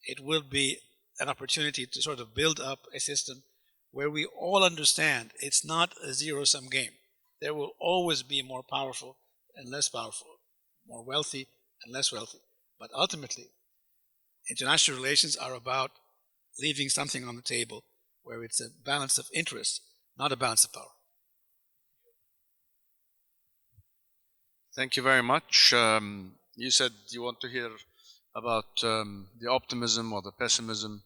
it will be an opportunity to sort of build up a system where we all understand it's not a zero-sum game. There will always be more powerful and less powerful, more wealthy and less wealthy. But ultimately, international relations are about leaving something on the table where it's a balance of interest, not a balance of power. Thank you very much. You said you want to hear about the optimism or the pessimism,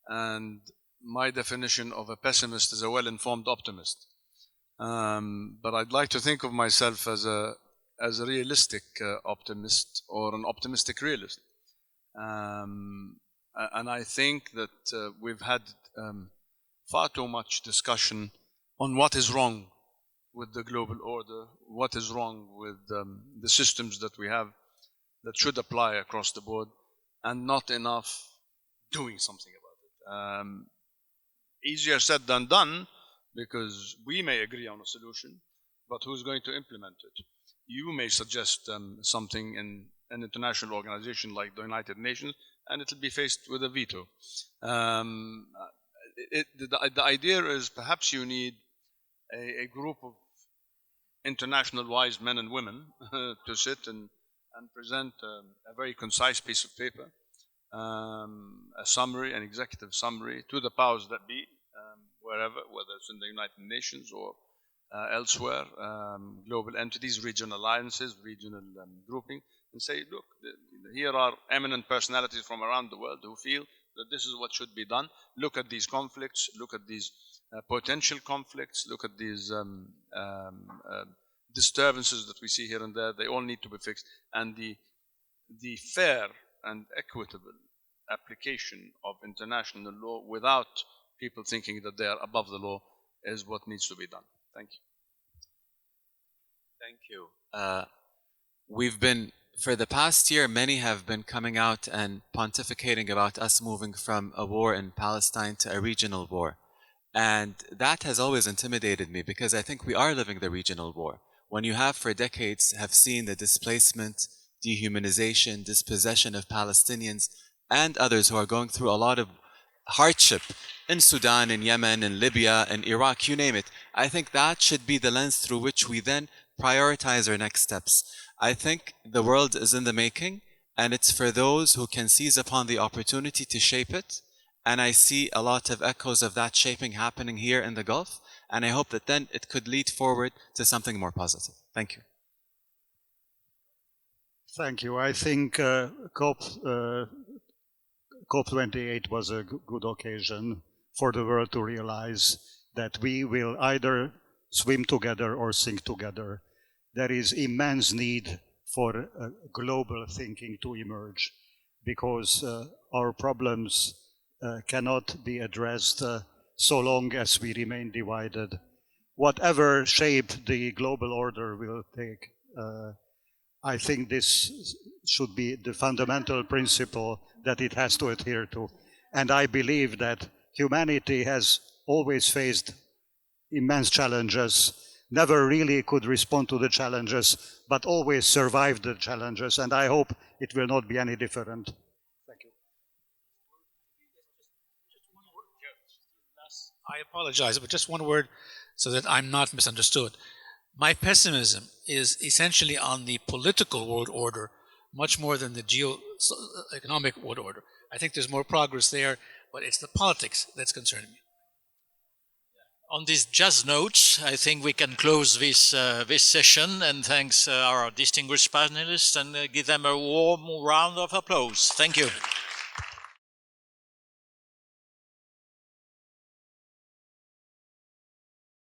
and my definition of a pessimist is a well-informed optimist. But I'd like to think of myself as a realistic optimist, or an optimistic realist. And I think that we've had far too much discussion on what is wrong with the global order, what is wrong with the systems that we have that should apply across the board, and not enough doing something about it. Easier said than done, because we may agree on a solution, but who's going to implement it? You may suggest something in an international organization like the United Nations, and it'll be faced with a veto. The idea is perhaps you need a group of international wise men and women to sit and present a very concise piece of paper, a summary, an executive summary to the powers that be, wherever, whether it's in the United Nations or elsewhere, global entities, regional alliances, regional grouping, and say, look, here are eminent personalities from around the world who feel that this is what should be done. Look at these conflicts, look at these potential conflicts, look at these disturbances that we see here and there. They all need to be fixed. And the fair and equitable application of international law without people thinking that they are above the law is what needs to be done. Thank you. Thank you. We've been, for the past year, many have been coming out and pontificating about us moving from a war in Palestine to a regional war. And that has always intimidated me, because I think we are living the regional war. When you have for decades have seen the displacement, dehumanization, dispossession of Palestinians and others who are going through a lot of hardship in Sudan, in Yemen, in Libya, in Iraq, you name it. I think that should be the lens through which we then prioritize our next steps. I think the world is in the making, and it's for those who can seize upon the opportunity to shape it. And I see a lot of echoes of that shaping happening here in the Gulf, and I hope that then it could lead forward to something more positive. Thank you. Thank you. I think COP28 was a good occasion for the world to realize that we will either swim together or sink together. There is immense need for global thinking to emerge, because our problems cannot be addressed so long as we remain divided. Whatever shape the global order will take, I think this should be the fundamental principle that it has to adhere to. And I believe that humanity has always faced immense challenges, never really could respond to the challenges, but always survived the challenges, and I hope it will not be any different. Thank you. I apologize, but just one word so that I'm not misunderstood. My pessimism is essentially on the political world order much more than the geo-economic world order. I think there's more progress there, but it's the politics that's concerning me. On these jazz notes, I think we can close this session, and thanks our distinguished panelists, and give them a warm round of applause. Thank you.